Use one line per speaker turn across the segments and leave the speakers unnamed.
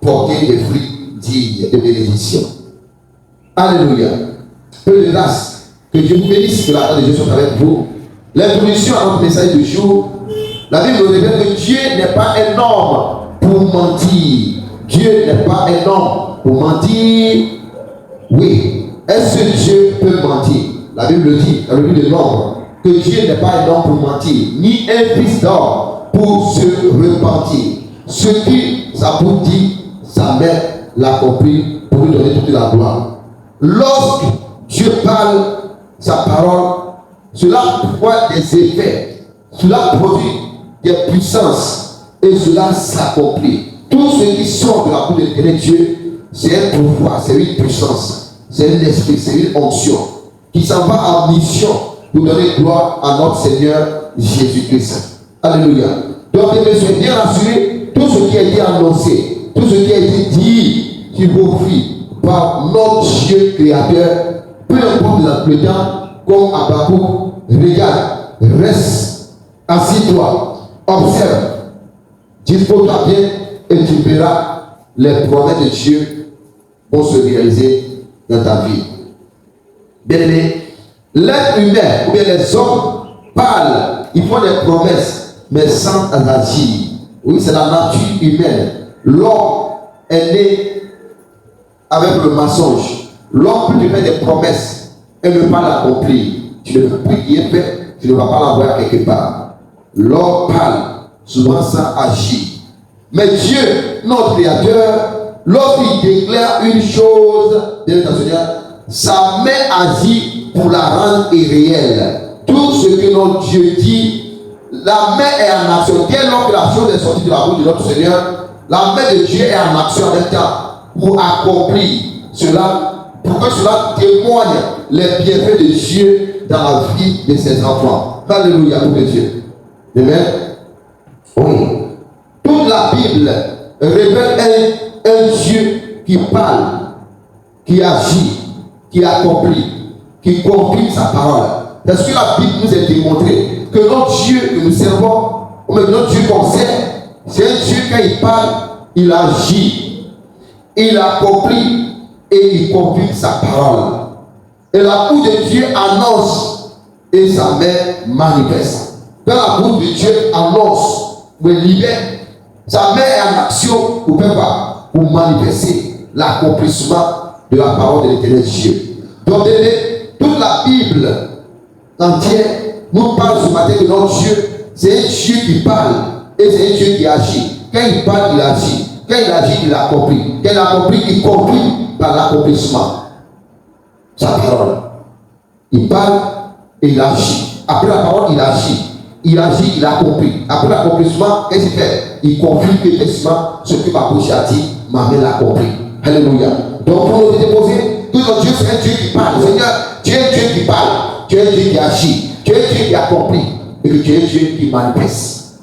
porter des fruits dignes de bénédiction. Alléluia. Peu de grâce. Que Dieu vous bénisse, que la grâce de Dieu soit avec vous. L'introduction à notre message du jour, la Bible nous révèle que Dieu n'est pas un homme pour mentir. Dieu n'est pas un homme pour mentir. Oui. Est-ce que Dieu peut mentir? La Bible le dit dans le livre de Nombre, que Dieu n'est pas un homme pour mentir, ni un fils d'homme pour se repentir. Ce qui Zabour dit, sa mère l'a compris pour lui donner toute la gloire. Lorsque Dieu parle sa parole, cela voit des effets, cela produit des puissances et cela s'accomplit. Tout ce qui sort de la bouche de l'Éternel Dieu, c'est un pouvoir, c'est une puissance, c'est un esprit, c'est une onction qui s'en va en mission pour donner gloire à notre Seigneur Jésus-Christ. Alléluia. Donc, soyez bien rassurés, tout ce qui a été annoncé, tout ce qui a été dit sur vos vies par notre Dieu créateur, peu importe le temps, comme Habakkuk, regarde, reste, assis-toi, observe, dispose-toi bien et tu verras les promesses de Dieu vont se réaliser dans ta vie. Bien aimé, l'être humain ou bien les hommes parlent, ils font des promesses, mais sans agir. Oui, c'est la nature humaine. L'homme est né avec le mensonge. L'homme peut te faire des promesses et ne pas l'accomplir. Tu ne peux plus y faire, tu ne vas pas l'envoyer quelque part. L'homme parle, souvent sans agir. Mais Dieu, notre Créateur, lorsqu'il déclare une chose, sa main agit pour la rendre irréelle. Tout ce que notre Dieu dit, la main est en action. Dès lors que la chose est sortie de la bouche de notre Seigneur, la main de Dieu est en action en même temps pour accomplir cela, pour que cela témoigne les bienfaits de Dieu dans la vie de ses enfants. Alléluia, pour Dieu. Amen. Oui. Toute la Bible révèle un Dieu qui parle, qui agit, qui accomplit, qui confirme sa parole. Parce que la Bible nous a démontré que notre Dieu que nous servons, ou même notre Dieu qu'on sert, c'est un Dieu quand il parle, il agit, il accomplit et il confirme sa parole. Et la bouche de Dieu annonce et sa main manifeste. Quand la bouche de Dieu annonce ou libère, sa main est en action pour manifester l'accomplissement de la parole de l'Éternel Dieu. Donc, toute la Bible entière nous parle ce matin de notre Dieu. C'est un Dieu qui parle et c'est un Dieu qui agit. Quand il parle, il agit. Quand il agit, il accomplit. Quand il accomplit, il conclut par l'accomplissement. Sa parole. Il parle et il agit. Après la parole, il agit. Il agit, il accomplit. Après l'accomplissement, qu'est-ce qu'il fait? Il confirme effectivement ce que ma bouche a dit, ma main l'a accompli. Alléluia. Donc, pour nous déposer, que notre Dieu, c'est un Dieu qui parle. Seigneur, tu es un Dieu qui parle. Tu es un Dieu qui agit. Tu es un Dieu qui accomplit. Et que tu es un Dieu qui manifeste.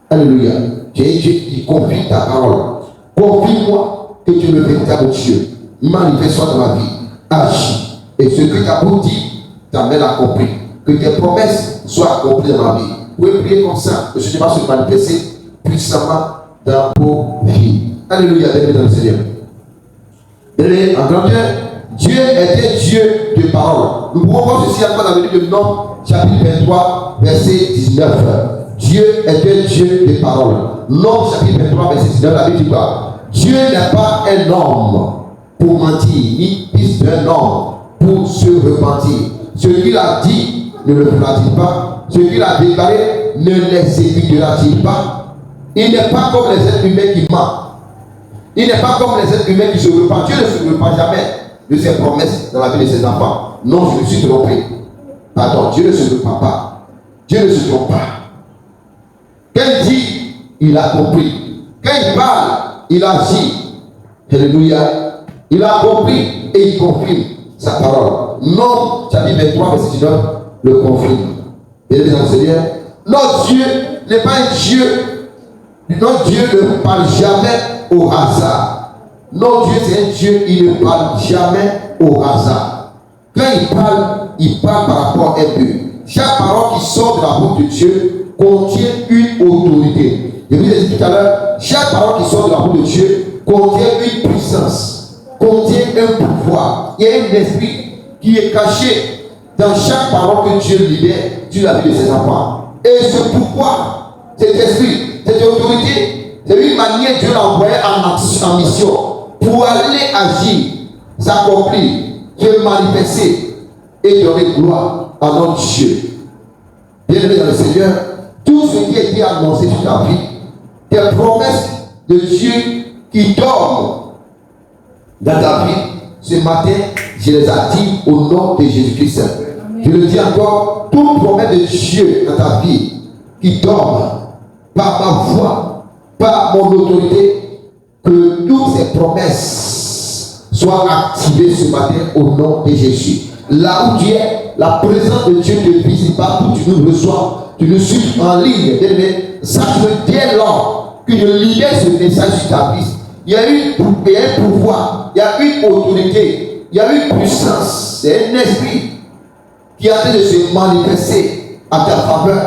Alléluia. Tu es un Dieu qui confie ta parole. Confie-moi que tu es le véritable Dieu. Manifeste-toi dans ma vie. Agis. Et ce que ta bouche dit, ta main l'a accompli. Que tes promesses soient accomplies dans ma vie. Vous pouvez prier comme ça, que ce Dieu va se manifester puissamment dans vos vies. Alléluia, bienvenue dans le Seigneur. Et en grandeur, Dieu était Dieu de parole. Nous pouvons voir ceci encore dans le livre de Nombre, chapitre 23, verset 19. Dieu était Dieu de parole. Nombre, chapitre 23, verset 19, la Bible dit quoi? Dieu n'est pas un homme pour mentir, ni fils d'un homme pour se repentir. Ce qu'il a dit ne le fera-t-il pas? Ce qu'il a déclaré ne l'exécutera-t-il pas? Il n'est pas comme les êtres humains qui mentent. Il n'est pas comme les êtres humains qui se repentent. Dieu ne se repent jamais de ses promesses dans la vie de ses enfants. Non, je me suis trompé. Pardon, Dieu ne se repent pas. Dieu ne se trompe pas. Quand il dit, il a compris. Quand il parle, il agit. Alléluia. Il a compris et il confirme sa parole. Non, chapitre 23, verset 19, le confirme. Bien aimé dans le Seigneur, notre Dieu n'est pas un Dieu. Notre Dieu ne parle jamais au hasard. Notre Dieu, c'est un Dieu, il ne parle jamais au hasard. Quand il parle par rapport à un but. Chaque parole qui sort de la bouche de Dieu contient une autorité. Je vous ai dit tout à l'heure, chaque parole qui sort de la bouche de Dieu contient une puissance, contient un pouvoir. Il y a un esprit qui est caché dans chaque parole que Dieu libère sur la vie de ses enfants. Et ce pouvoir, cet esprit, cette autorité, c'est une manière Dieu l'a envoyé en mission pour aller agir, s'accomplir, se manifester et donner gloire à notre Dieu. Bien-aimé dans le Seigneur, tout ce qui a été annoncé sur ta vie, des promesses de Dieu qui dorment dans ta vie, ce matin, je les attire au nom de Jésus-Christ. Je le dis encore, toute promesse de Dieu dans ta vie qui dorment par ma voix, par mon autorité, que toutes ces promesses soient activées ce matin au nom de Jésus. Là où tu es, la présence de Dieu te visite partout, tu nous reçois, tu nous suis en ligne. Sache que dès lors que je libère ce message sur ta vie, il y a un pouvoir, il y a une autorité, il y a une puissance, c'est un esprit qui est en train de se manifester à ta faveur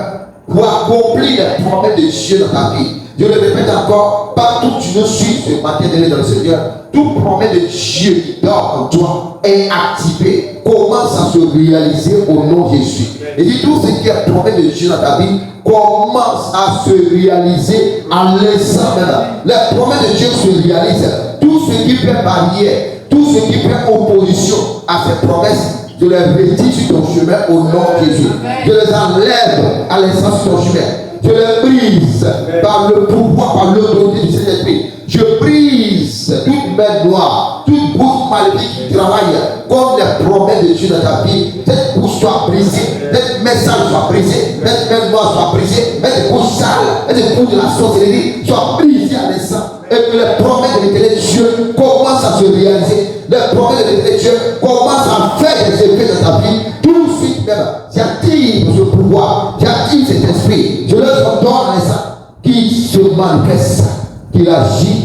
pour accomplir les promesses de Dieu dans ta vie. Je le répète encore, partout tu nous suis ce matin dans le Seigneur, toute promesse de Dieu qui dort en toi est activée, commence à se réaliser au nom de Jésus. Et dit tout ce qui est promesse de Dieu dans ta vie commence à se réaliser à l'instant même. Les promesses de Dieu se réalisent. Tout ce qui fait barrière, tout ce qui fait opposition à ces promesses, je les retire sur ton chemin au nom de Jésus. Je les enlève à l'instant sur ton chemin. Je les brise par le pouvoir, par l'autorité du Saint-Esprit. Je brise toute main noire, toute bouche maléfique qui travaille comme les promesses de Dieu dans ta vie. Cette bouche soit brisée, cette main sale soit brisée, cette main noire soit brisée, cette bouche sale, cette bouche de la sorcellerie soit brisée à l'instant. Et que les promesses de l'éternel Dieu commencent à se réaliser. Les promesses de l'éternel Dieu commencent à faire des effets dans ta vie. Tout de suite même, j'attire ce pouvoir, j'attire cet esprit. Je leur donne à l'instant qui se manifeste, qu'il agit,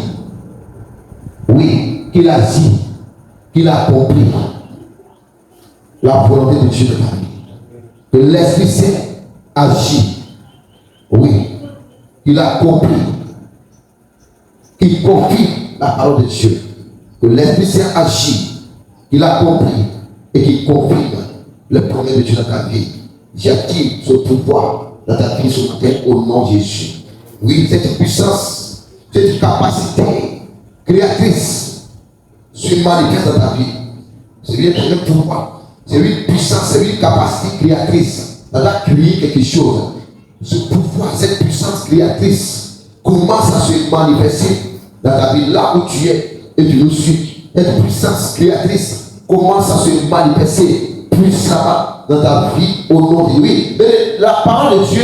oui, qu'il agit, qu'il accomplit la volonté de Dieu dans ta vie. Que l'Esprit Saint agit, oui, qu'il accomplit, qu'il confie la parole de Dieu. Que l'Esprit Saint agit, qu'il accomplit et qu'il confirme les promesses de Dieu dans ta vie. J'attire ce pouvoir dans ta vie ce matin au nom de Jésus. Oui, cette puissance, cette capacité créatrice se manifeste dans ta vie. C'est bien un pouvoir, c'est une puissance, c'est une capacité créatrice. Ça doit créer quelque chose. Ce pouvoir, cette puissance créatrice commence à se manifester dans ta vie, là où tu es et tu nous suis. Cette puissance créatrice commence à se manifester puissamment dans ta vie au nom de lui. Mais la parole de Dieu,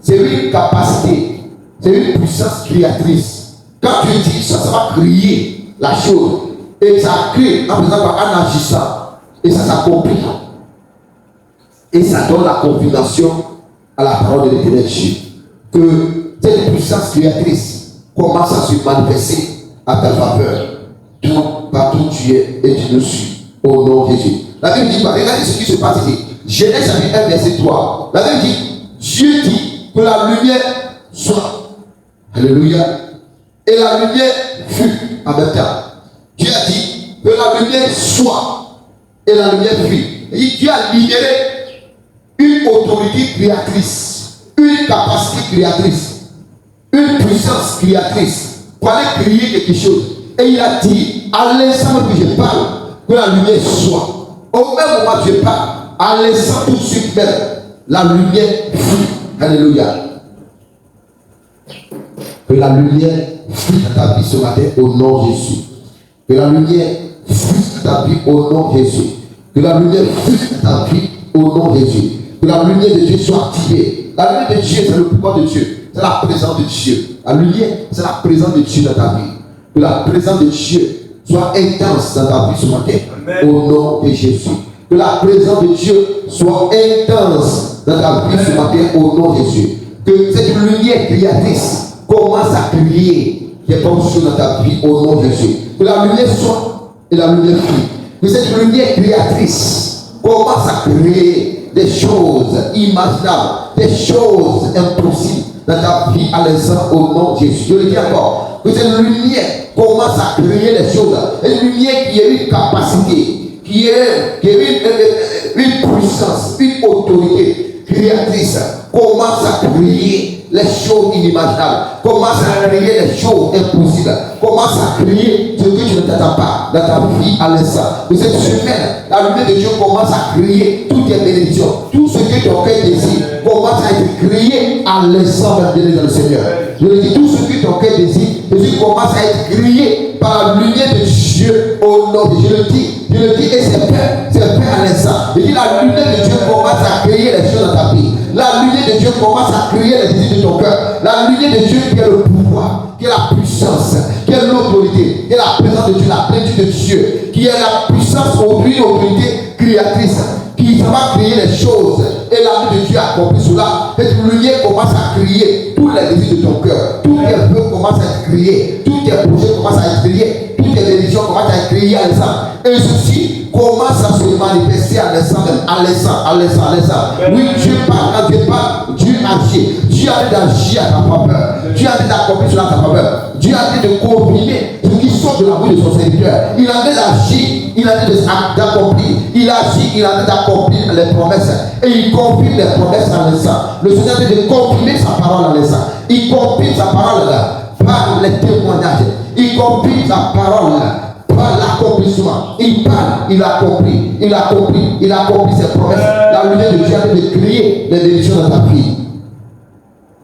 c'est une capacité, c'est une puissance créatrice. Quand tu dis ça, ça va créer la chose. Et ça crée en agissant. Et ça s'accomplit. Et ça donne la confirmation à la parole de l'éternel Dieu. Que cette puissance créatrice commence à se manifester à ta faveur. Partout où tu es et tu nous suis. Au nom de Jésus. La Bible dit, regardez ce qui se passe ici. Genèse chapitre 1, verset 3. La Bible dit, Dieu dit que la lumière soit. Alléluia. Et la lumière fut en même temps. Dieu a dit que la lumière soit. Et la lumière fut. Et Dieu a libéré une autorité créatrice, une capacité créatrice, une puissance créatrice pour aller créer quelque chose. Et il a dit, à l'instant que je parle, que la lumière soit. Au même moment que je parle, à l'instant tout de suite même, la lumière fut. Alléluia. Que la lumière fut dans ta vie ce matin au nom de Jésus. Que la lumière fut dans ta vie au nom de Jésus. Que la lumière fut dans ta vie au nom de Jésus. Que la lumière de Dieu soit activée. La lumière de Dieu, c'est le pouvoir de Dieu. C'est la présence de Dieu. La lumière, c'est la présence de Dieu dans ta vie. Que la présence de Dieu soit intense dans ta vie ce matin. Amen. Au nom de Jésus. Que la présence de Dieu soit intense dans ta vie ce matin au nom de Jésus. Que cette lumière créatrice commence à créer des bonnes choses dans ta vie au nom de Jésus. Que la lumière soit et la lumière fut. Que cette lumière créatrice commence à créer des choses imaginables, des choses impossibles dans ta vie à l'instant au nom de Jésus. Je le dis encore, que cette lumière commence à créer les choses. Une lumière qui a une capacité, qui a une puissance, une autorité créatrice, commence à créer les choses inimaginables, commence à créer les choses impossibles, commence à créer ce que tu ne t'attends pas dans ta vie à l'instant. De cette semaine, la lumière de Dieu commence à créer toutes tes bénédictions, tout ce que ton cœur désire commence à être créé à l'instant même dans le Seigneur. Je le dis, tout ce que ton cœur désire, Jésus commence à être créé par la lumière de Dieu au nom de Dieu. Je le dis et c'est fait à l'instant. Je dis, la lumière de Dieu commence à créer les choses dans ta vie. La lumière de Dieu commence à créer les désirs de ton cœur. La lumière de Dieu qui est le pouvoir, qui est la puissance, qui est l'autorité, qui est la présence de Dieu, la plénitude de Dieu, qui est la puissance, une autorité créatrice, qui va créer les choses. Et la lumière de Dieu a compris cela. Cette lumière commence à créer tous les désirs de ton cœur. Tous tes vœux commencent à être créés. Tous tes projets commencent à être créés. Toutes tes bénédictions commencent à être créées à l'instant. Et ceci commence à se manifester à l'instant même. À l'instant. Oui, Dieu parle. Quand Dieu parle, Dieu agit. Dieu a dit d'agir à ta faveur. Dieu a dit d'accomplir cela à ta faveur. Dieu a dit de confirmer ce qui sort de la bouche de son serviteur. Il a dit d'agir. Il a dit d'accomplir. Il agit. Il a dit d'accomplir les promesses. Et il confirme les promesses à l'instant. Le Seigneur dit de confirmer sa parole à l'instant. Il confirme sa parole là par les témoignages. Il confirme sa parole là par l'accomplissement. Il parle, il a compris ses promesses. La lumière de Dieu a été de créer des bénédictions dans ta vie.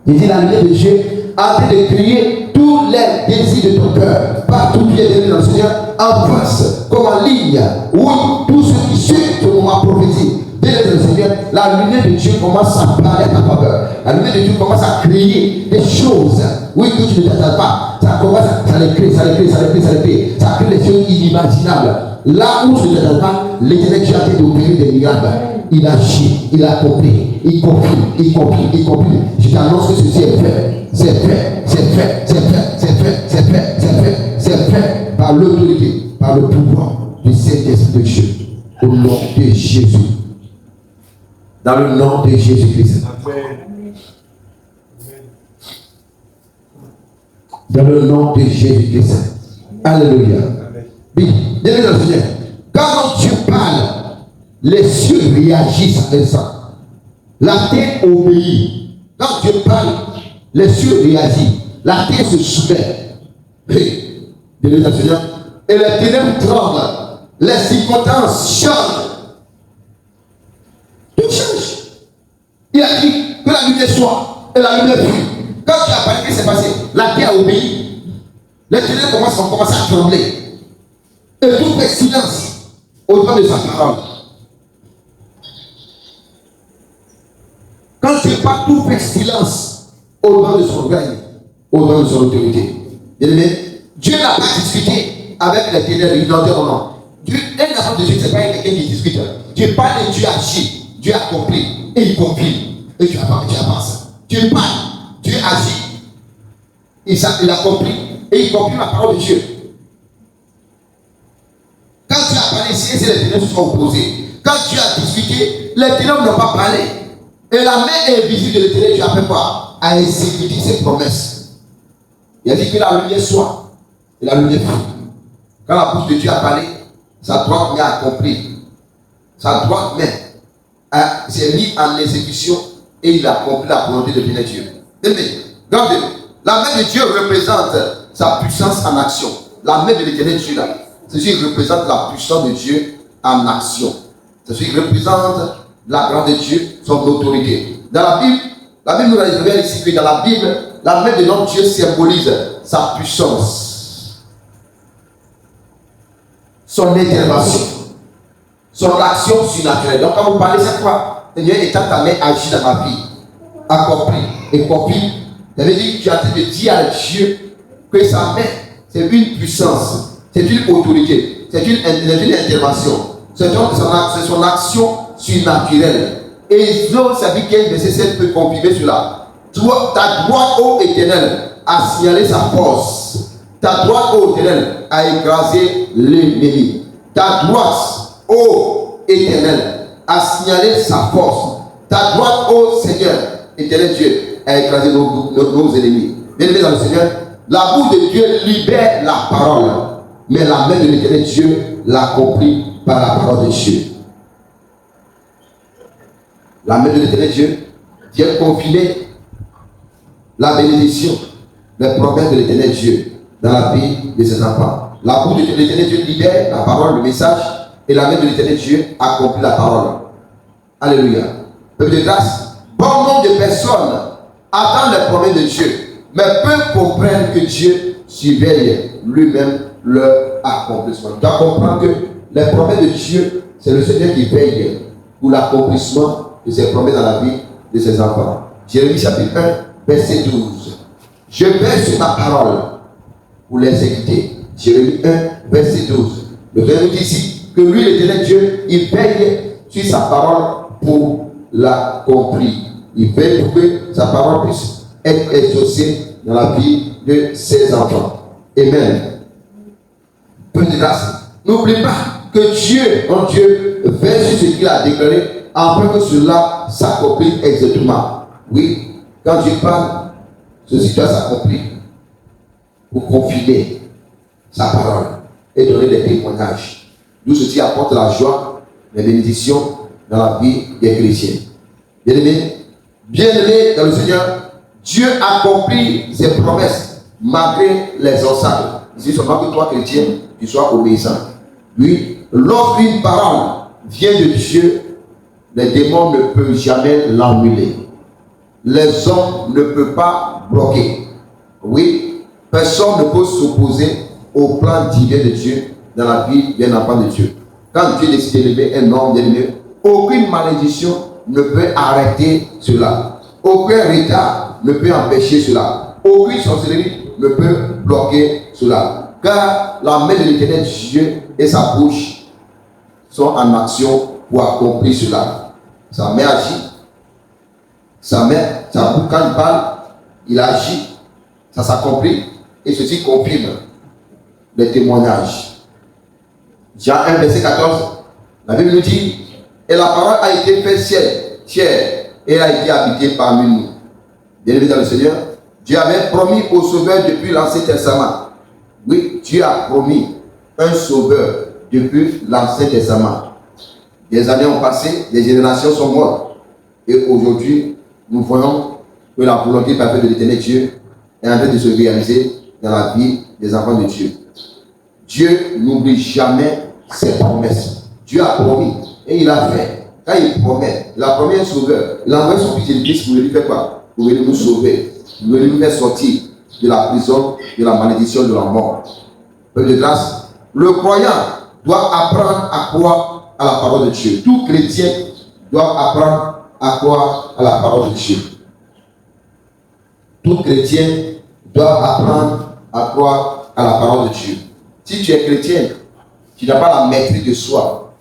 Il dit la lumière de Dieu a été de créer tous les désirs de ton cœur. Partout qui est donné dans le Seigneur, en face, comme en ligne. Oui, tout ce qui suit ce moment prophétique. Dès le Seigneur, la lumière de Dieu commence à parler à ta faveur. La lumière de Dieu commence à créer des choses. Oui, que tu ne t'attends pas. Ça commence à les créer. Ça crée des choses inimaginables. Là où tu ne t'attends pas, l'Éternel Dieu a été d'opérer des miracles. Il agit, il a compris, il confie. Je t'annonce que ceci est fait. C'est fait par l'autorité, par le pouvoir du Saint-Esprit de Dieu. Au nom de Jésus. Dans le nom de Jésus-Christ. Dans le nom de Jésus-Christ. Alléluia. Oui, bien le Seigneur. Quand Dieu parle, les cieux réagissent à l'instant. La terre obéit. Quand Dieu parle, les cieux réagissent. La terre se soumette. Oui, bien le Seigneur. Et les ténèbres tremblent. Les circonstances changent. Tout change. Il a dit que la lumière soit et la lumière brille. Quand tu as parlé, qu'est-ce qui s'est passé? La terre a obéi. Les ténèbres commencent à trembler. Et tout fait silence au-devant de sa parole. Quand tu parles, tout fait silence au-devant de son règne, au-devant de son autorité. Bien-aimé, Dieu n'a pas discuté avec les ténèbres, il n'en dit non. Dieu, un enfant de Dieu, ce n'est pas quelqu'un qui discute. Dieu parle et Dieu agit. Dieu accomplit et il confie. Et tu avances. Dieu parle, Dieu agit. Il accomplit et il confie la parole de Dieu. Quand tu as parlé ici, c'est les ténèbres qui sont opposés. Quand tu as discuté, les ténèbres n'ont pas parlé. Et la main invisible de l'Éternel, tu as fait quoi? À exécuter ses promesses. Il a dit que la lumière soit. Et la lumière fut. Quand la bouche de Dieu a parlé, sa droite main a accompli. Sa droite main s'est mise en exécution et il a accompli la volonté de bien Dieu. Mais, regardez, la main de Dieu représente sa puissance en action. La main de l'Éternel Dieu là. Ceci représente la puissance de Dieu en action. Ceci représente la grandeur de Dieu, son autorité. Dans la Bible nous révèle ici que dans la Bible, la main de notre Dieu symbolise sa puissance, son intervention, son action surnaturelle. Donc quand vous parlez, c'est quoi? Seigneur, étant ta main agit dans ma vie, accompli et confie. Ça veut dire que tu as dit de dire à Dieu que sa main, c'est une puissance. C'est une autorité, c'est une intervention, c'est son action surnaturelle. Et l'autre, ça veut dire que verset 7 peut confirmer cela. Ta droite, ô Éternel, a signalé sa force. Ta droite, ô Éternel, a écrasé l'ennemi. Ta droite, ô Éternel, a signalé sa force. Ta droite, ô Seigneur, éternel Dieu, a écrasé nos ennemis. Bien-aimés dans le Seigneur, la bouche de Dieu libère la parole, mais la main de l'éternel Dieu l'accomplit par la parole de Dieu. La main de l'éternel Dieu vient confiner la bénédiction, les promesses de l'éternel Dieu dans la vie de ses enfants. La bouche de l'éternel Dieu libère la parole, le message, et la main de l'éternel Dieu accomplit la parole. Alléluia. Peuple de grâce, bon nombre de personnes attendent les promesses de Dieu, mais peu comprennent que Dieu surveille lui-même leur accomplissement. Tu dois comprendre que les promesses de Dieu, c'est le Seigneur qui veille pour l'accomplissement de ses promesses dans la vie de ses enfants. Jérémie chapitre 1, verset 12. Je veille sur ma parole pour l'exécuter. Jérémie 1, verset 12. Le Seigneur nous dit ici que lui, l'éternel Dieu, il veille sur sa parole pour l'accomplir. Il veille pour que sa parole puisse être exaucée dans la vie de ses enfants. Amen. Peu de grâce. N'oublie pas que Dieu, en Dieu, veille sur ce qu'il a déclaré afin que cela s'accomplisse exactement. Oui, quand Dieu parle, ceci doit s'accomplir pour confiner sa parole et donner des témoignages. D'où ceci apporte la joie, les bénédictions dans la vie des chrétiens. Bien-aimés dans le Seigneur, Dieu accomplit ses promesses malgré les obstacles. C'est seulement que toi, chrétien, tu sois obéissant. Oui, lorsqu'une parole vient de Dieu, les démons ne peuvent jamais l'annuler. Les hommes ne peuvent pas bloquer. Oui, personne ne peut s'opposer au plan divin de Dieu dans la vie d'un enfant de Dieu. Quand Dieu décide d'élever un homme d'élever, aucune malédiction ne peut arrêter cela. Aucun retard ne peut empêcher cela. Aucune sorcellerie ne peut bloquer cela. Car la main de l'éternel Dieu et sa bouche sont en action pour accomplir cela. Sa main agit. Sa main, sa bouche, quand il parle, il agit. Ça s'accomplit. Et ceci confirme les témoignages. Jean 1, verset 14, la Bible nous dit, et la parole a été faite chair, et elle a été habitée parmi nous. Bien-aimés dans le Seigneur, Dieu avait promis au Sauveur depuis l'Ancien Testament. Oui, Dieu a promis un Sauveur depuis l'Ancien Testament. Des années ont passé, des générations sont mortes. Et aujourd'hui, nous voyons que la volonté parfaite de l'éternel Dieu est en train de se réaliser dans la vie des enfants de Dieu. Dieu n'oublie jamais ses promesses. Dieu a promis et il a fait. Quand il promet, il a promis un sauveur. Il a envoyé son fils de Christ pour lui faire quoi? Pour venir nous sauver, pour venir nous faire sortir de la prison, de la malédiction, de la mort. Peu de grâce, le croyant doit apprendre à croire à la parole de Dieu. Tout chrétien doit apprendre à croire à la parole de Dieu. Tout chrétien doit apprendre à croire à la parole de Dieu. Si tu es chrétien, tu n'as pas la maîtrise de soi.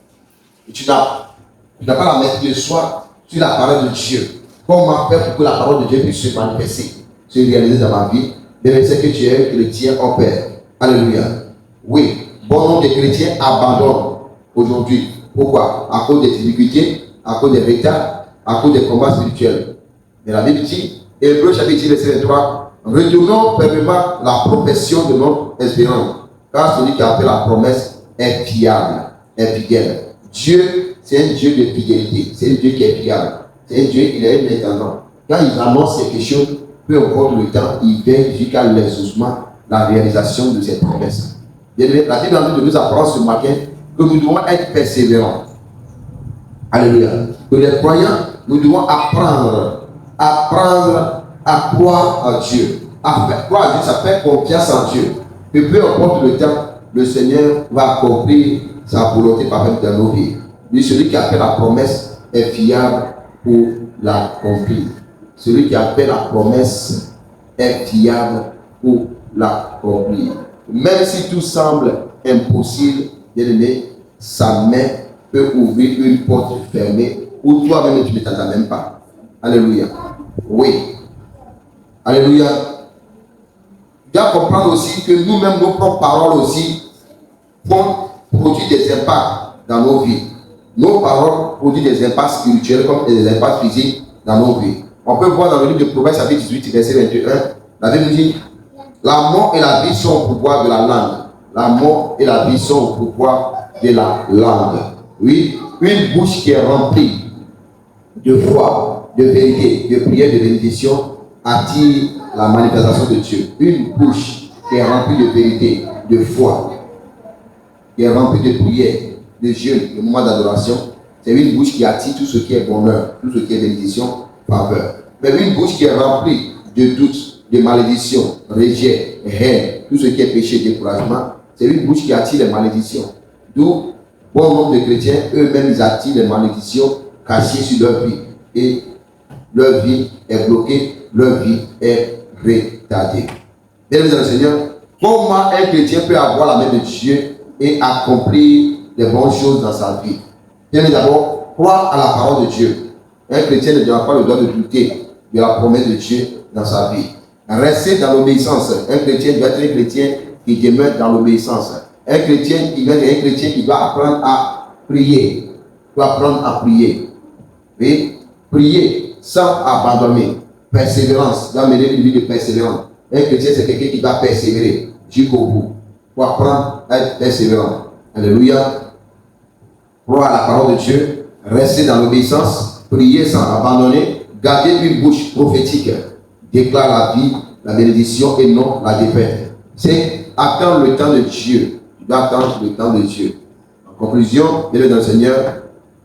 Tu n'as pas la maîtrise de soi sur la parole de Dieu. Comment faire pour que la parole de Dieu puisse se manifester, se réaliser dans ma vie? C'est que tu es un chrétien en paix. Alléluia. Oui, bon nombre de chrétiens abandonnent aujourd'hui. Pourquoi? À cause des difficultés, à cause des retards, à cause des combats spirituels. Mais la Bible dit, Hébreux chapitre 10, verset 23, retournons fermement la profession de notre espérance. Car celui qui a fait la promesse est fiable, est fidèle. Dieu, c'est un Dieu de fidélité. C'est un Dieu qui est fiable. C'est un Dieu, il est indépendant. Quand il annonce quelque chose, peu importe le temps, il veille jusqu'à l'exaucement, la réalisation de ses promesses. La Bible est en train de nous apprendre ce matin que nous devons être persévérants. Alléluia. Que les croyants, nous devons apprendre à croire en Dieu. À faire croire à Dieu, ça fait confiance en Dieu. Que peu importe le temps, le Seigneur va accomplir sa volonté parfaite dans nos vies. Lui, celui qui a fait la promesse est fiable pour l'accomplir. Celui qui a fait la promesse est fiable pour l'accomplir. Même si tout semble impossible, bien aimé, sa main peut ouvrir une porte fermée où toi-même tu ne t'attends même pas. Alléluia. Oui. Alléluia. Tu dois comprendre aussi que nous-mêmes, nos propres paroles aussi font produire des impacts dans nos vies. nos paroles produisent des impacts spirituels comme des impacts physiques dans nos vies. On peut voir dans le livre de Proverbes chapitre 18, verset 21, la Bible dit, la mort et la vie sont au pouvoir de la langue. La mort et la vie sont au pouvoir de la langue. Oui, une bouche qui est remplie de foi, de vérité, de prière, de bénédiction attire la manifestation de Dieu. Une bouche qui est remplie de vérité, de foi, qui est remplie de prière, de jeûne, de moments d'adoration, c'est une bouche qui attire tout ce qui est bonheur, tout ce qui est bénédiction, faveur. Mais une bouche qui est remplie de doutes, de malédictions, rejet, haine, tout ce qui est péché, découragement, c'est une bouche qui attire les malédictions. D'où bon nombre de chrétiens, eux-mêmes, ils attirent les malédictions cachées sur leur vie. Et leur vie est bloquée, leur vie est retardée. Bien dans le Seigneur, comment un chrétien peut avoir la main de Dieu et accomplir des bonnes choses dans sa vie? Bien d'abord, croire à la parole de Dieu. Un chrétien ne doit pas le droit de douter de la promesse de Dieu dans sa vie. Rester dans l'obéissance. Un chrétien doit être un chrétien qui demeure dans l'obéissance. Un chrétien qui doit apprendre à prier. Doit apprendre à prier. Oui? Prier sans abandonner. Persévérance. Doit mener une vie de persévérance. Un chrétien, c'est quelqu'un qui doit persévérer jusqu'au bout. Pour apprendre à être persévérant. Alléluia. Croire à la parole de Dieu. Rester dans l'obéissance. Prier sans abandonner. Garder une bouche prophétique. Déclare la vie, la bénédiction et non la défaite. C'est attendre le temps de Dieu. Tu dois attendre le temps de Dieu. En conclusion, bien dans le Seigneur,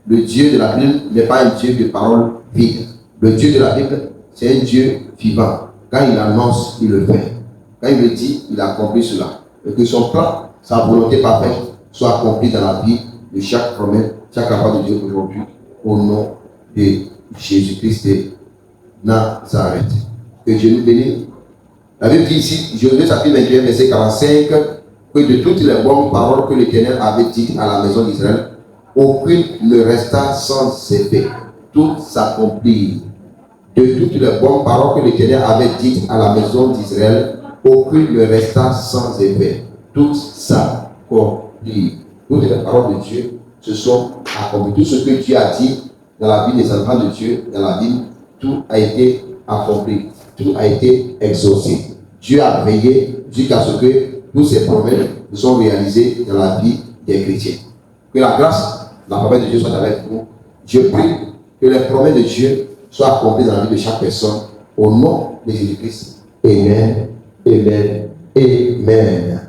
le Dieu de la Bible n'est pas un Dieu de paroles vides. Le Dieu de la Bible, c'est un Dieu vivant. Quand il annonce, il le fait. Quand il le dit, il accomplit cela. Et que son plan, sa volonté parfaite, soit accomplie dans la vie de chaque promesse, chaque enfant de Dieu aujourd'hui, au nom de Jésus-Christ de Nazareth. Que Dieu nous bénisse. La Bible dit ici, Josué chapitre 21, verset 45, que de toutes les bonnes paroles que l'Éternel avait dites à la maison d'Israël, aucune ne resta sans effet. Tout s'accomplit. De toutes les bonnes paroles que l'Éternel avait dites à la maison d'Israël, aucune ne resta sans effet. Tout s'accomplit. Toutes les paroles de Dieu se sont accomplies. Tout ce que Dieu a dit dans la vie des enfants de Dieu, dans la Bible, tout a été accompli. Tout a été exaucé. Dieu a veillé jusqu'à ce que toutes ces promesses soient réalisées dans la vie des chrétiens. Que la grâce, la promesse de Dieu soit avec vous. Je prie que les promesses de Dieu soient accomplies dans la vie de chaque personne. Au nom de Jésus-Christ. Amen. Amen. Amen.